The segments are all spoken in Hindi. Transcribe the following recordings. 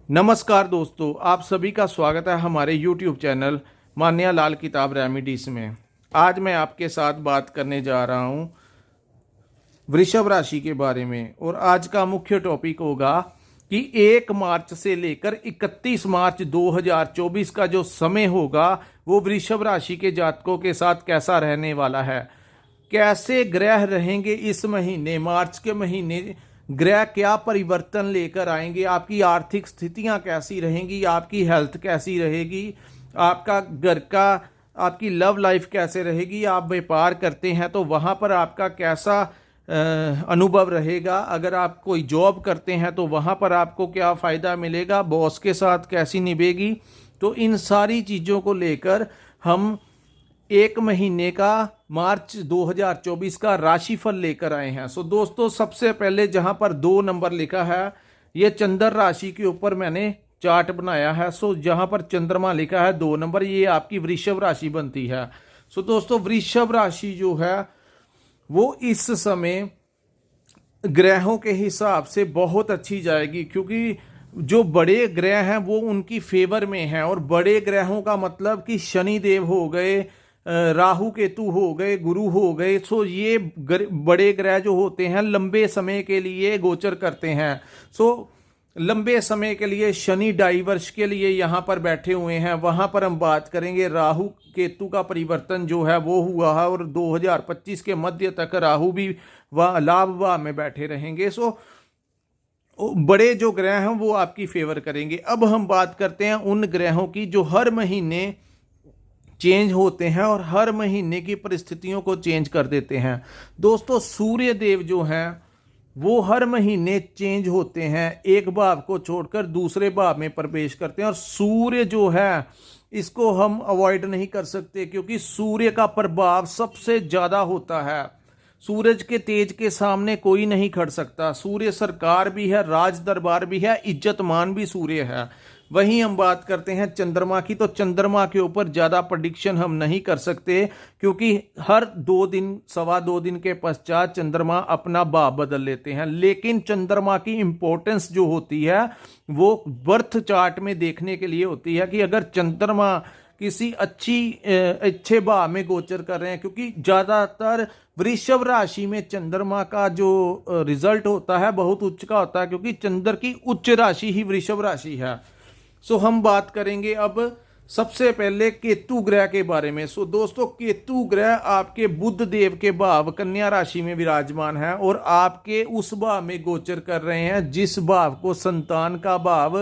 नमस्कार दोस्तों, आप सभी का स्वागत है हमारे YouTube चैनल मान्या लाल किताब रेमेडीज में। आज मैं आपके साथ बात करने जा रहा हूं वृषभ राशि के बारे में और आज का मुख्य टॉपिक होगा कि 1 मार्च से लेकर 31 मार्च 2024 का जो समय होगा वो वृषभ राशि के जातकों के साथ कैसा रहने वाला है। कैसे ग्रह रहेंगे इस महीने, मार्च के महीने ग्रह क्या परिवर्तन लेकर आएंगे, आपकी आर्थिक स्थितियां कैसी रहेंगी, आपकी हेल्थ कैसी रहेगी, आपका घर का आपकी लव लाइफ कैसे रहेगी, आप व्यापार करते हैं तो वहाँ पर आपका कैसा अनुभव रहेगा, अगर आप कोई जॉब करते हैं तो वहाँ पर आपको क्या फ़ायदा मिलेगा, बॉस के साथ कैसी निभेगी। तो इन सारी चीज़ों को लेकर हम 1 महीने का मार्च 2024 का राशिफल लेकर आए हैं। सो दोस्तों, सबसे पहले जहां पर 2 नंबर लिखा है, ये चंद्र राशि के ऊपर मैंने चार्ट बनाया है। सो जहां पर चंद्रमा लिखा है 2 नंबर, ये आपकी वृषभ राशि बनती है। सो दोस्तों, वृषभ राशि जो है वो इस समय ग्रहों के हिसाब से बहुत अच्छी जाएगी, क्योंकि जो बड़े ग्रह हैं वो उनकी फेवर में हैं। और बड़े ग्रहों का मतलब कि शनि देव हो गए, राहु केतु हो गए, गुरु हो गए। सो ये बड़े ग्रह जो होते हैं लंबे समय के लिए गोचर करते हैं। सो लंबे समय के लिए शनि 2.5 वर्ष के लिए यहाँ पर बैठे हुए हैं। वहाँ पर हम बात करेंगे राहु केतु का परिवर्तन जो है वो हुआ है और 2025 के मध्य तक राहु भी लाभ भाव में बैठे रहेंगे। सो बड़े जो ग्रह हैं वो आपकी फेवर करेंगे। अब हम बात करते हैं उन ग्रहों की जो हर महीने चेंज होते हैं और हर महीने की परिस्थितियों को चेंज कर देते हैं। दोस्तों, सूर्य देव जो हैं वो हर महीने चेंज होते हैं, एक भाव को छोड़कर दूसरे भाव में प्रवेश करते हैं। और सूर्य जो है इसको हम अवॉइड नहीं कर सकते, क्योंकि सूर्य का प्रभाव सबसे ज़्यादा होता है। सूरज के तेज के सामने कोई नहीं खड़ सकता। सूर्य सरकार भी है, राज दरबार भी है, इज्जतमान भी सूर्य है। वहीं हम बात करते हैं चंद्रमा की, तो चंद्रमा के ऊपर ज़्यादा प्रेडिक्शन हम नहीं कर सकते, क्योंकि हर 2 दिन, सवा 2 दिन के पश्चात चंद्रमा अपना भाव बदल लेते हैं। लेकिन चंद्रमा की इंपॉर्टेंस जो होती है वो बर्थ चार्ट में देखने के लिए होती है कि अगर चंद्रमा किसी अच्छे भाव में गोचर कर रहे हैं, क्योंकि ज़्यादातर वृषभ राशि में चंद्रमा का जो रिजल्ट होता है बहुत उच्च का होता है, क्योंकि चंद्र की उच्च राशि ही वृषभ राशि है। सो हम बात करेंगे अब सबसे पहले केतु ग्रह के बारे में। सो दोस्तों, केतु ग्रह आपके बुध देव के भाव कन्या राशि में विराजमान है और आपके उस भाव में गोचर कर रहे हैं जिस भाव को संतान का भाव,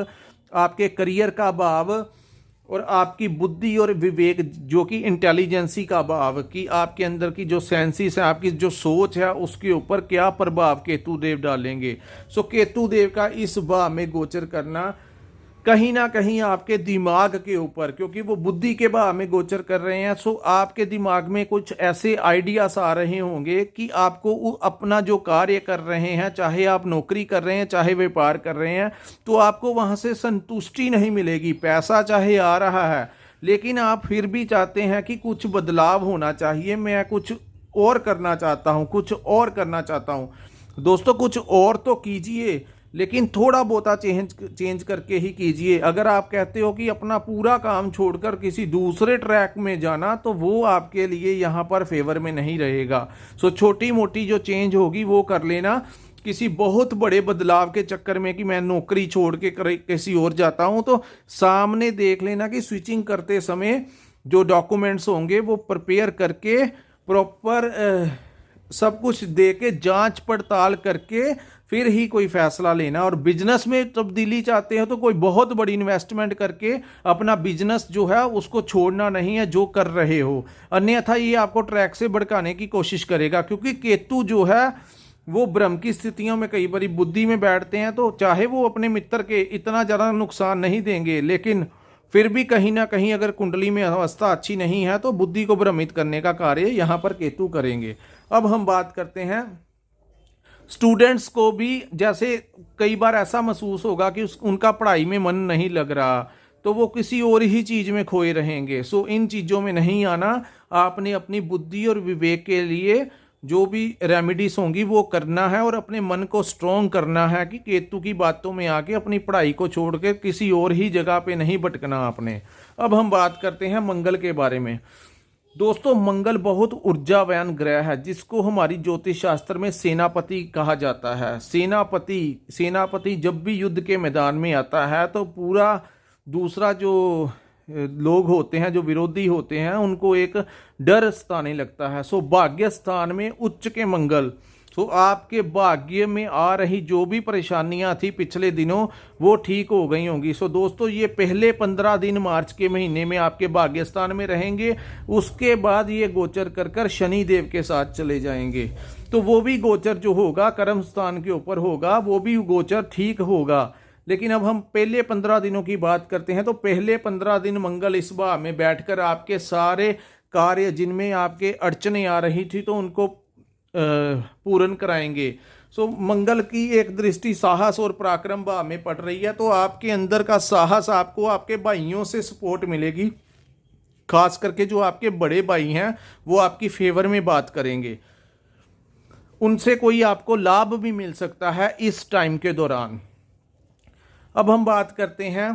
आपके करियर का भाव और आपकी बुद्धि और विवेक जो कि इंटेलिजेंसी का भाव, कि आपके अंदर की जो सेंसिस है, आपकी जो सोच है, उसके ऊपर क्या प्रभाव केतु देव डालेंगे। सो केतु देव का इस भाव में गोचर करना कहीं ना कहीं आपके दिमाग के ऊपर, क्योंकि वो बुद्धि के भाव में गोचर कर रहे हैं, सो आपके दिमाग में कुछ ऐसे आइडियाज आ रहे होंगे कि आपको अपना जो कार्य कर रहे हैं, चाहे आप नौकरी कर रहे हैं चाहे व्यापार कर रहे हैं, तो आपको वहां से संतुष्टि नहीं मिलेगी। पैसा चाहे आ रहा है लेकिन आप फिर भी चाहते हैं कि कुछ बदलाव होना चाहिए, मैं कुछ और करना चाहता हूँ, कुछ और करना चाहता हूँ। दोस्तों, कुछ और तो कीजिए, लेकिन थोड़ा बहुता चेंज करके ही कीजिए। अगर आप कहते हो कि अपना पूरा काम छोड़कर किसी दूसरे ट्रैक में जाना, तो वो आपके लिए यहाँ पर फेवर में नहीं रहेगा। सो छोटी मोटी जो चेंज होगी वो कर लेना। किसी बहुत बड़े बदलाव के चक्कर में कि मैं नौकरी छोड़ के किसी और जाता हूँ, तो सामने देख लेना कि स्विचिंग करते समय जो डॉक्यूमेंट्स होंगे वो प्रिपेयर करके प्रॉपर सब कुछ दे के जांच पड़ताल करके फिर ही कोई फैसला लेना। और बिजनेस में तब्दीली चाहते हो तो कोई बहुत बड़ी इन्वेस्टमेंट करके अपना बिजनेस जो है उसको छोड़ना नहीं है जो कर रहे हो, अन्यथा ये आपको ट्रैक से भड़काने की कोशिश करेगा। क्योंकि केतु जो है वो ब्रह्म की स्थितियों में कई बारी बुद्धि में बैठते हैं, तो चाहे वो अपने मित्र के इतना ज़्यादा नुकसान नहीं देंगे, लेकिन फिर भी कहीं ना कहीं अगर कुंडली में अवस्था अच्छी नहीं है तो बुद्धि को भ्रमित करने का कार्य यहाँ पर केतु करेंगे। अब हम बात करते हैं स्टूडेंट्स को भी। जैसे कई बार ऐसा महसूस होगा कि उनका पढ़ाई में मन नहीं लग रहा, तो वो किसी और ही चीज़ में खोए रहेंगे। सो इन चीज़ों में नहीं आना, आपने अपनी बुद्धि और विवेक के लिए जो भी रेमेडीज होंगी वो करना है और अपने मन को स्ट्रॉन्ग करना है कि केतु की बातों में आके अपनी पढ़ाई को छोड़ के किसी और ही जगह पे नहीं भटकना आपने। अब हम बात करते हैं मंगल के बारे में। दोस्तों, मंगल बहुत ऊर्जावान ग्रह है, जिसको हमारी ज्योतिष शास्त्र में सेनापति कहा जाता है। सेनापति जब भी युद्ध के मैदान में आता है तो पूरा दूसरा जो लोग होते हैं, जो विरोधी होते हैं, उनको एक डर सताने लगता है। सो भाग्य स्थान में उच्च के मंगल, तो आपके भाग्य में आ रही जो भी परेशानियां थी पिछले दिनों वो ठीक हो गई होंगी। सो दोस्तों, ये पहले 15 दिन मार्च के महीने में आपके भाग्य स्थान में रहेंगे। उसके बाद ये गोचर कर कर शनि देव के साथ चले जाएंगे, तो वो भी गोचर जो होगा कर्म स्थान के ऊपर होगा, वो भी गोचर ठीक होगा। लेकिन अब हम पहले 15 दिनों की बात करते हैं। तो पहले 15 दिन मंगल इस भाव में बैठकर आपके सारे कार्य जिनमें आपके अड़चने आ रही थी तो उनको पूर्ण कराएंगे। सो मंगल की एक दृष्टि साहस और पराक्रम भाव में पड़ रही है, तो आपके अंदर का साहस, आपको आपके भाइयों से सपोर्ट मिलेगी। खास करके जो आपके बड़े भाई हैं वो आपकी फेवर में बात करेंगे, उनसे कोई आपको लाभ भी मिल सकता है इस टाइम के दौरान। अब हम बात करते हैं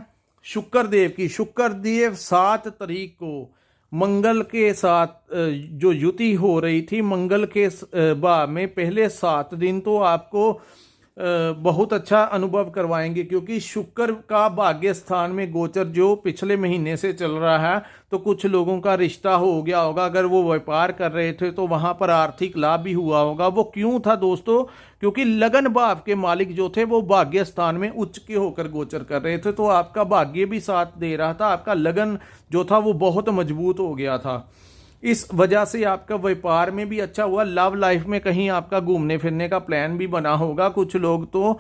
शुक्र देव की। शुक्र देव 7 तारीख को मंगल के साथ जो युति हो रही थी, मंगल के भाव में पहले 7 दिन तो आपको बहुत अच्छा अनुभव करवाएंगे, क्योंकि शुक्र का भाग्य स्थान में गोचर जो पिछले महीने से चल रहा है, तो कुछ लोगों का रिश्ता हो गया होगा। अगर वो व्यापार कर रहे थे तो वहां पर आर्थिक लाभ भी हुआ होगा। वो क्यों था दोस्तों? क्योंकि लगन भाव के मालिक जो थे वो भाग्य स्थान में उच्च के होकर गोचर कर रहे थे, तो आपका भाग्य भी साथ दे रहा था। आपका लगन जो था वो बहुत मजबूत हो गया था। इस वजह से आपका व्यापार में भी अच्छा हुआ। लव लाइफ में कहीं आपका घूमने फिरने का प्लान भी बना होगा। कुछ लोग तो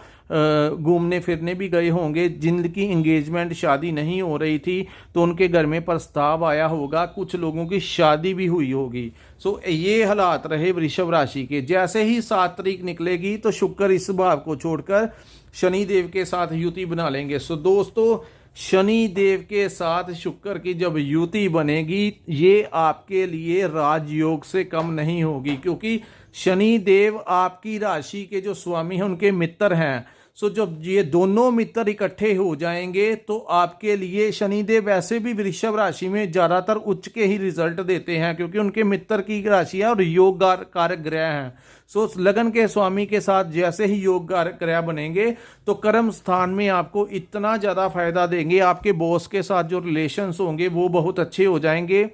घूमने फिरने भी गए होंगे। जिनकी एंगेजमेंट शादी नहीं हो रही थी तो उनके घर में प्रस्ताव आया होगा। कुछ लोगों की शादी भी हुई होगी। सो ये हालात रहे वृषभ राशि के। जैसे ही 7 तारीख निकलेगी तो शुक्र इस भाव को छोड़कर शनि देव के साथ युति बना लेंगे। सो दोस्तों, शनि देव के साथ शुक्र की जब युति बनेगी, ये आपके लिए राजयोग से कम नहीं होगी, क्योंकि शनि देव आपकी राशि के जो स्वामी हैं उनके मित्र हैं। सो जब ये दोनों मित्र इकट्ठे हो जाएंगे तो आपके लिए शनिदेव वैसे भी वृषभ राशि में ज्यादातर उच्च के ही रिजल्ट देते हैं, क्योंकि उनके मित्र की राशि है और योग कारक ग्रह हैं। सो लगन के स्वामी के साथ जैसे ही योग कारक ग्रह बनेंगे तो कर्म स्थान में आपको इतना ज्यादा फायदा देंगे। आपके बॉस के साथ जो रिलेशंस होंगे वो बहुत अच्छे हो जाएंगे।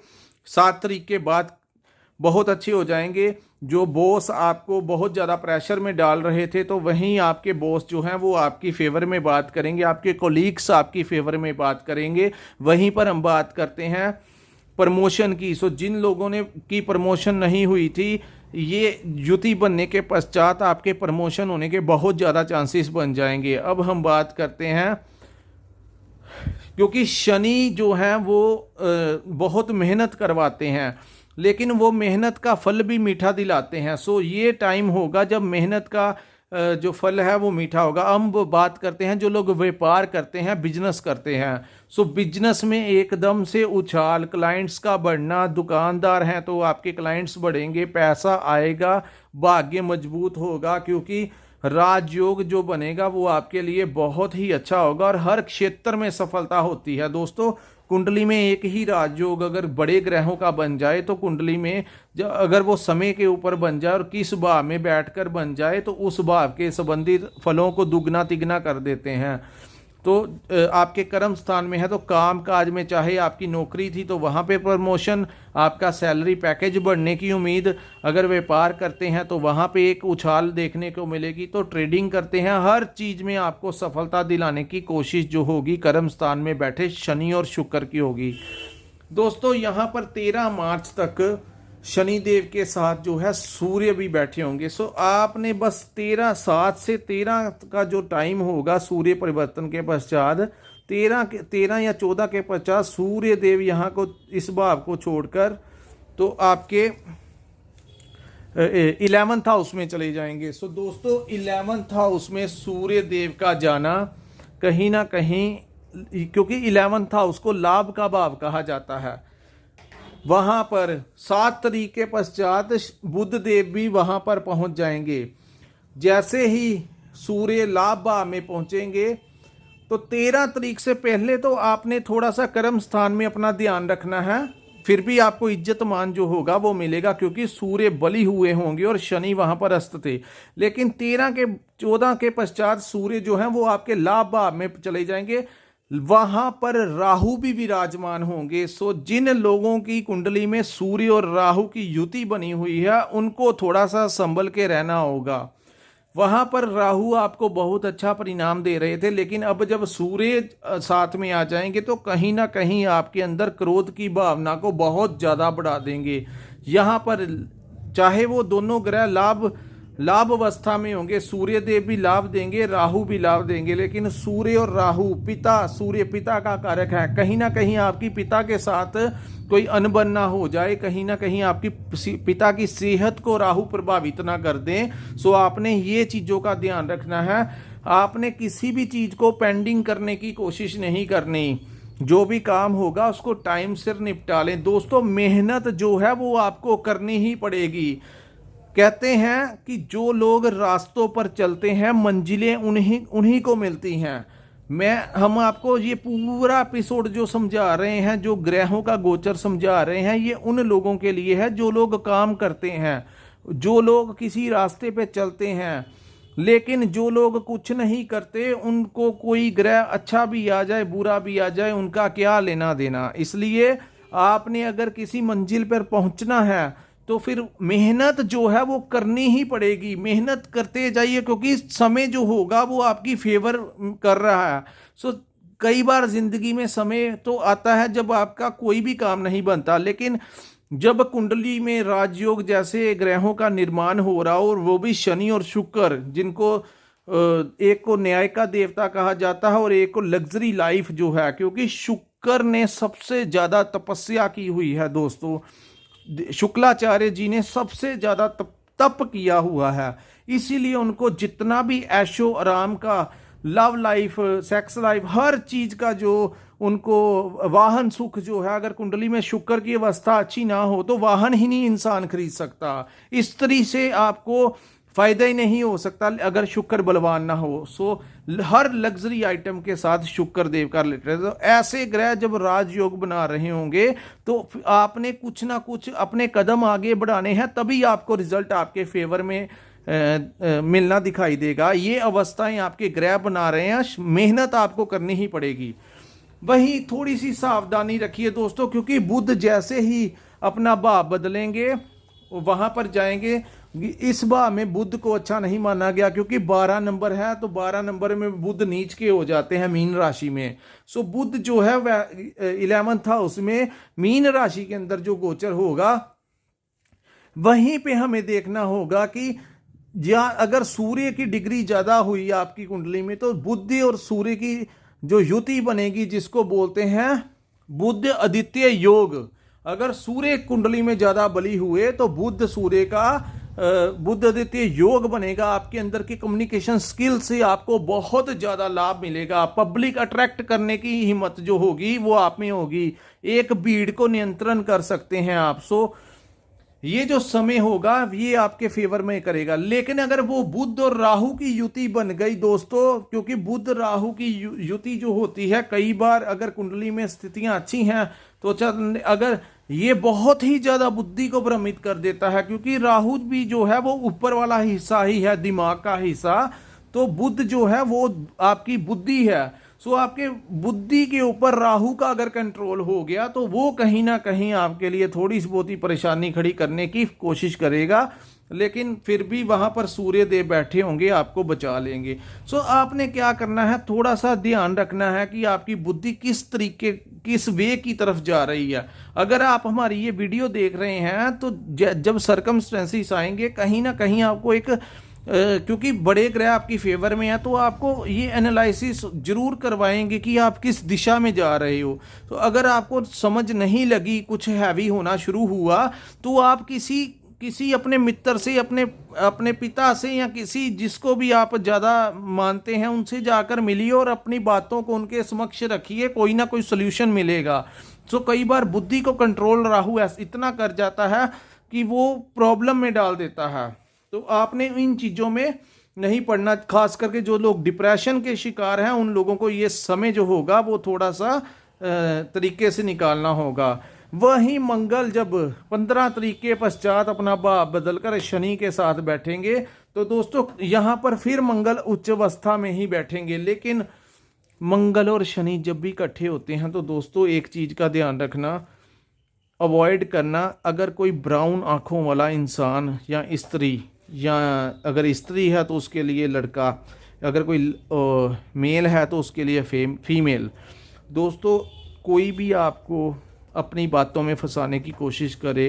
7 तारीख के बाद बहुत अच्छे हो जाएंगे। जो बॉस आपको बहुत ज़्यादा प्रेशर में डाल रहे थे तो वहीं आपके बॉस जो हैं वो आपकी फेवर में बात करेंगे। आपके कोलीग्स आपकी फेवर में बात करेंगे। वहीं पर हम बात करते हैं प्रमोशन की। सो जिन लोगों ने की प्रमोशन नहीं हुई थी, ये युति बनने के पश्चात आपके प्रमोशन होने के बहुत ज़्यादा चांसेस बन जाएंगे। अब हम बात करते हैं, क्योंकि शनि जो है वो बहुत मेहनत करवाते हैं, लेकिन वो मेहनत का फल भी मीठा दिलाते हैं। सो ये टाइम होगा जब मेहनत का जो फल है वो मीठा होगा। हम बात करते हैं जो लोग व्यापार करते हैं, बिजनेस करते हैं। सो बिजनेस में एकदम से उछाल, क्लाइंट्स का बढ़ना, दुकानदार हैं तो आपके क्लाइंट्स बढ़ेंगे, पैसा आएगा, भाग्य मजबूत होगा, क्योंकि राजयोग जो बनेगा वो आपके लिए बहुत ही अच्छा होगा और हर क्षेत्र में सफलता होती है। दोस्तों, कुंडली में एक ही राजयोग अगर बड़े ग्रहों का बन जाए तो कुंडली में अगर वो समय के ऊपर बन जाए और किस भाव में बैठकर बन जाए तो उस भाव के संबंधित फलों को दुगना तिगना कर देते हैं। तो आपके कर्म स्थान में है तो काम काज में, चाहे आपकी नौकरी थी तो वहाँ पे प्रमोशन, आपका सैलरी पैकेज बढ़ने की उम्मीद, अगर व्यापार करते हैं तो वहाँ पे एक उछाल देखने को मिलेगी, तो ट्रेडिंग करते हैं, हर चीज़ में आपको सफलता दिलाने की कोशिश जो होगी कर्म स्थान में बैठे शनि और शुक्र की होगी। दोस्तों, यहाँ पर 13 मार्च तक शनिदेव के साथ जो है सूर्य भी बैठे होंगे। सो आपने बस 7 से 13 का जो टाइम होगा सूर्य परिवर्तन के पश्चात, 13 या 14 के पश्चात सूर्य देव यहाँ को इस भाव को छोड़कर तो आपके 11th हाउस में चले जाएंगे। सो दोस्तों, 11th हाउस में सूर्य देव का जाना कहीं ना कहीं, क्योंकि 11th हाउस को लाभ का भाव कहा जाता है, वहां पर 7 तारीख के पश्चात बुध देव भी वहां पर पहुंच जाएंगे। जैसे ही सूर्य लाभ भाव में पहुंचेंगे तो 13 तारीख से पहले तो आपने थोड़ा सा कर्म स्थान में अपना ध्यान रखना है, फिर भी आपको इज्जत मान जो होगा वो मिलेगा, क्योंकि सूर्य बलि हुए होंगे और शनि वहां पर अस्त थे। लेकिन 14 के पश्चात सूर्य जो है वो आपके लाभ भाव में चले जाएंगे, वहां पर राहु भी विराजमान होंगे। सो जिन लोगों की कुंडली में सूर्य और राहु की युति बनी हुई है उनको थोड़ा सा संभल के रहना होगा। वहां पर राहु आपको बहुत अच्छा परिणाम दे रहे थे, लेकिन अब जब सूर्य साथ में आ जाएंगे तो कहीं ना कहीं आपके अंदर क्रोध की भावना को बहुत ज्यादा बढ़ा देंगे। यहाँ पर चाहे वो दोनों ग्रह लाभ अवस्था में होंगे, सूर्य देव भी लाभ देंगे, राहु भी लाभ देंगे, लेकिन सूर्य और राहु सूर्य पिता का कारक है। कहीं ना कहीं आपकी पिता के साथ कोई अनबन ना हो जाए, कहीं ना कहीं आपकी पिता की सेहत को राहु प्रभावित ना कर दें। सो आपने ये चीजों का ध्यान रखना है। आपने किसी भी चीज को पेंडिंग करने की कोशिश नहीं करनी, जो भी काम होगा उसको टाइम सिर निपटा लें। दोस्तों, मेहनत जो है वो आपको करनी ही पड़ेगी। कहते हैं कि जो लोग रास्तों पर चलते हैं मंजिलें उन्हीं को मिलती हैं। हम आपको ये पूरा एपिसोड जो समझा रहे हैं, जो ग्रहों का गोचर समझा रहे हैं, ये उन लोगों के लिए है जो लोग काम करते हैं, जो लोग किसी रास्ते पे चलते हैं। लेकिन जो लोग कुछ नहीं करते उनको कोई ग्रह अच्छा भी आ जाए बुरा भी आ जाए उनका क्या लेना देना। इसलिए आपने अगर किसी मंजिल पर पहुंचना है तो फिर मेहनत जो है वो करनी ही पड़ेगी। मेहनत करते जाइए, क्योंकि समय जो होगा वो आपकी फेवर कर रहा है। सो कई बार जिंदगी में समय तो आता है जब आपका कोई भी काम नहीं बनता, लेकिन जब कुंडली में राजयोग जैसे ग्रहों का निर्माण हो रहा हो, और वो भी शनि और शुक्र, जिनको एक को न्याय का देवता कहा जाता है और एक को लग्जरी लाइफ जो है, क्योंकि शुक्र ने सबसे ज्यादा तपस्या की हुई है। दोस्तों, शुक्लाचार्य जी ने सबसे ज्यादा तप किया हुआ है, इसीलिए उनको जितना भी ऐशो आराम का, लव लाइफ, सेक्स लाइफ, हर चीज का जो उनको वाहन सुख जो है, अगर कुंडली में शुक्र की अवस्था अच्छी ना हो तो वाहन ही नहीं इंसान खरीद सकता। स्त्री से आपको फायदा ही नहीं हो सकता अगर शुक्र बलवान ना हो। सो हर लग्जरी आइटम के साथ शुक्र देव का रिलेटेड। तो ऐसे ग्रह जब राजयोग बना रहे होंगे तो आपने कुछ ना कुछ अपने कदम आगे बढ़ाने हैं, तभी आपको रिजल्ट आपके फेवर में मिलना दिखाई देगा। ये अवस्थाएं आपके ग्रह बना रहे हैं, मेहनत आपको करनी ही पड़ेगी। वही थोड़ी सी सावधानी रखिए दोस्तों, क्योंकि बुध जैसे ही अपना भाव बदलेंगे वहां पर जाएंगे। इस भाव में बुध को अच्छा नहीं माना गया, क्योंकि 12 नंबर है, तो 12 नंबर में बुध नीच के हो जाते हैं मीन राशि में। सो बुध जो है वह 11th हाउस में मीन राशि के अंदर जो गोचर होगा, वहीं पे हमें देखना होगा कि अगर सूर्य की डिग्री ज्यादा हुई आपकी कुंडली में तो बुध और सूर्य की जो युति बनेगी, जिसको बोलते हैं बुध आदित्य योग। अगर सूर्य कुंडली में ज्यादा बली हुए तो बुध सूर्य का बुध आदित्य योग बनेगा। आपके अंदर की कम्युनिकेशन स्किल से आपको बहुत ज्यादा लाभ मिलेगा। पब्लिक अट्रैक्ट करने की हिम्मत जो होगी वो आप में होगी। एक भीड़ को नियंत्रण कर सकते हैं आप। सो ये जो समय होगा ये आपके फेवर में करेगा। लेकिन अगर वो बुध और राहु की युति बन गई दोस्तों, क्योंकि बुध राहु की युति जो होती है, कई बार अगर कुंडली में स्थितियां अच्छी हैं तो अगर ये बहुत ही ज्यादा बुद्धि को भ्रमित कर देता है, क्योंकि राहु भी जो है वो ऊपर वाला हिस्सा ही है, दिमाग का हिस्सा। तो बुध जो है वो आपकी बुद्धि है। सो आपके बुद्धि के ऊपर राहु का अगर कंट्रोल हो गया तो वो कहीं ना कहीं आपके लिए थोड़ी सी बहुत ही परेशानी खड़ी करने की कोशिश करेगा, लेकिन फिर भी वहां पर सूर्य देव बैठे होंगे, आपको बचा लेंगे। सो आपने क्या करना है, थोड़ा सा ध्यान रखना है कि आपकी बुद्धि किस तरीके, किस वे की तरफ जा रही है। अगर आप हमारी ये वीडियो देख रहे हैं तो जब सर्कमस्टेंसेस आएंगे, कहीं ना कहीं आपको एक क्योंकि बड़े ग्रह आपकी फेवर में है, तो आपको ये एनालिसिस जरूर करवाएंगे कि आप किस दिशा में जा रहे हो। तो अगर आपको समझ नहीं लगी, कुछ हैवी होना शुरू हुआ, तो आप किसी किसी अपने मित्र से, अपने पिता से, या किसी जिसको भी आप ज़्यादा मानते हैं उनसे जाकर मिलिए और अपनी बातों को उनके समक्ष रखिए, कोई ना कोई सोल्यूशन मिलेगा। तो कई बार बुद्धि को कंट्रोल राहु इतना कर जाता है कि वो प्रॉब्लम में डाल देता है। तो आपने इन चीज़ों में नहीं पड़ना। खास करके जो लोग डिप्रेशन के शिकार हैं उन लोगों को ये समय जो होगा वो थोड़ा सा तरीके से निकालना होगा। वही मंगल जब 15 तारीख के पश्चात अपना भाव बदलकर शनि के साथ बैठेंगे तो दोस्तों यहाँ पर फिर मंगल उच्च अवस्था में ही बैठेंगे। लेकिन मंगल और शनि जब भी इकट्ठे होते हैं तो दोस्तों एक चीज़ का ध्यान रखना, अवॉइड करना, अगर कोई ब्राउन आँखों वाला इंसान या स्त्री, या अगर स्त्री है तो उसके लिए लड़का, अगर कोई मेल है तो उसके लिए फीमेल। दोस्तों कोई भी आपको अपनी बातों में फंसाने की कोशिश करे,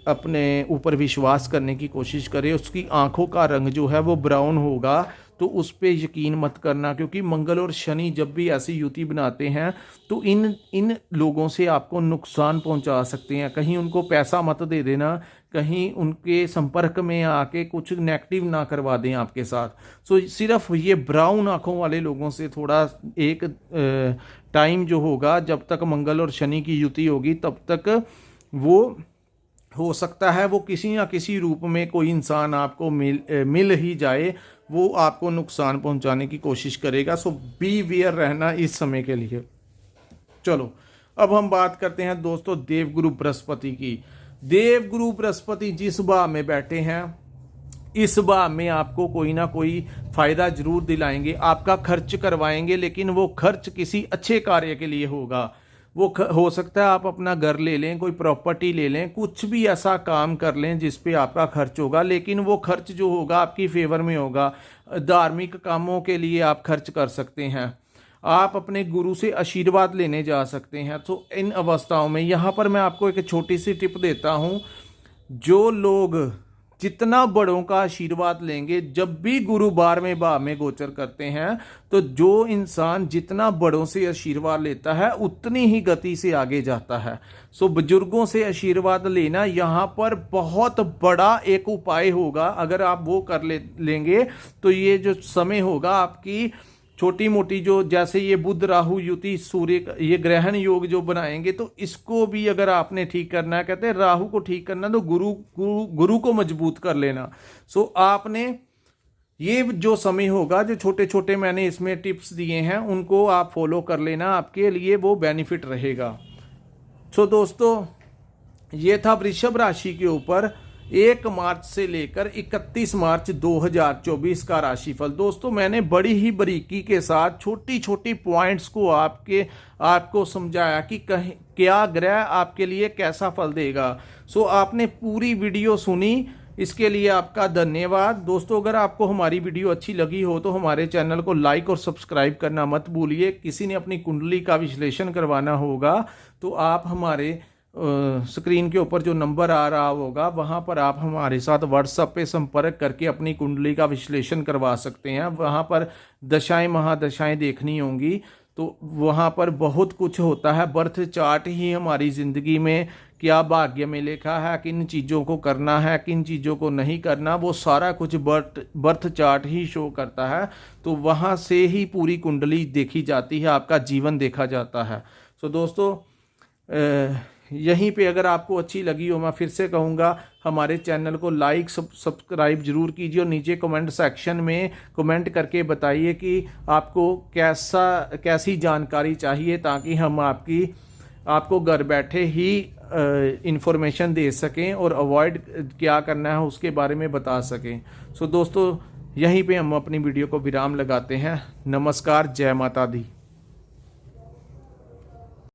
अपने ऊपर विश्वास करने की कोशिश करे, उसकी आंखों का रंग जो है वो ब्राउन होगा तो उस पर यकीन मत करना। क्योंकि मंगल और शनि जब भी ऐसी युति बनाते हैं तो इन लोगों से आपको नुकसान पहुंचा सकते हैं। कहीं उनको पैसा मत दे देना, कहीं उनके संपर्क में आके कुछ नेगेटिव ना करवा दें आपके साथ। सो सिर्फ ये ब्राउन आँखों वाले लोगों से थोड़ा एक टाइम जो होगा, जब तक मंगल और शनि की युति होगी तब तक वो हो सकता है वो किसी ना किसी रूप में कोई इंसान आपको मिल ही जाए, वो आपको नुकसान पहुंचाने की कोशिश करेगा। सो बी वेयर रहना इस समय के लिए। चलो अब हम बात करते हैं दोस्तों देवगुरु बृहस्पति की। देवगुरु बृहस्पति जिस भाव में बैठे हैं इस भाव में आपको कोई ना कोई फायदा जरूर दिलाएंगे, आपका खर्च करवाएंगे, लेकिन वो खर्च किसी अच्छे कार्य के लिए होगा। वो हो सकता है आप अपना घर ले लें, कोई प्रॉपर्टी ले लें, कुछ भी ऐसा काम कर लें जिस पे आपका खर्च होगा, लेकिन वो खर्च जो होगा आपकी फेवर में होगा। धार्मिक कामों के लिए आप खर्च कर सकते हैं, आप अपने गुरु से आशीर्वाद लेने जा सकते हैं। तो इन अवस्थाओं में यहाँ पर मैं आपको एक छोटी सी टिप देता हूँ, जो लोग जितना बड़ों का आशीर्वाद लेंगे, जब भी गुरु 12वें भाव में गोचर करते हैं तो जो इंसान जितना बड़ों से आशीर्वाद लेता है उतनी ही गति से आगे जाता है। सो बुजुर्गों से आशीर्वाद लेना यहाँ पर बहुत बड़ा एक उपाय होगा। अगर आप वो कर लेंगे तो ये जो समय होगा आपकी छोटी मोटी, जो जैसे ये बुध राहु युति, सूर्य, ये ग्रहण योग जो बनाएंगे, तो इसको भी अगर आपने ठीक करना है, कहते हैं राहु को ठीक करना तो गुरु को मजबूत कर लेना। सो आपने ये जो समय होगा, जो छोटे छोटे मैंने इसमें टिप्स दिए हैं उनको आप फॉलो कर लेना, आपके लिए वो बेनिफिट रहेगा। सो दोस्तों ये था वृषभ राशि के ऊपर 1 मार्च से लेकर 31 मार्च 2024 का राशिफल। दोस्तों मैंने बड़ी ही बारीकी के साथ छोटी छोटी पॉइंट्स को आपको समझाया कि क्या ग्रह आपके लिए कैसा फल देगा। सो आपने पूरी वीडियो सुनी, इसके लिए आपका धन्यवाद। दोस्तों अगर आपको हमारी वीडियो अच्छी लगी हो तो हमारे चैनल को लाइक और सब्सक्राइब करना मत भूलिए। किसी ने अपनी कुंडली का विश्लेषण करवाना होगा तो आप हमारे स्क्रीन के ऊपर जो नंबर आ रहा होगा वहां पर आप हमारे साथ व्हाट्सएप पे संपर्क करके अपनी कुंडली का विश्लेषण करवा सकते हैं। वहां पर दशाएं महादशाएं देखनी होंगी, तो वहां पर बहुत कुछ होता है। बर्थ चार्ट ही हमारी ज़िंदगी में क्या भाग्य में लिखा है, किन चीज़ों को करना है, किन चीज़ों को नहीं करना, वो सारा कुछ बर्थ चार्ट ही शो करता है। तो वहाँ से ही पूरी कुंडली देखी जाती है, आपका जीवन देखा जाता है। सो दोस्तों यहीं पे अगर आपको अच्छी लगी हो, मैं फिर से कहूँगा हमारे चैनल को लाइक सब्सक्राइब जरूर कीजिए और नीचे कमेंट सेक्शन में कमेंट करके बताइए कि आपको कैसी जानकारी चाहिए, ताकि हम आपको घर बैठे ही इंफॉर्मेशन दे सकें और अवॉइड क्या करना है उसके बारे में बता सकें। सो दोस्तों यहीं पे हम अपनी वीडियो को विराम लगाते हैं। नमस्कार, जय माता दी।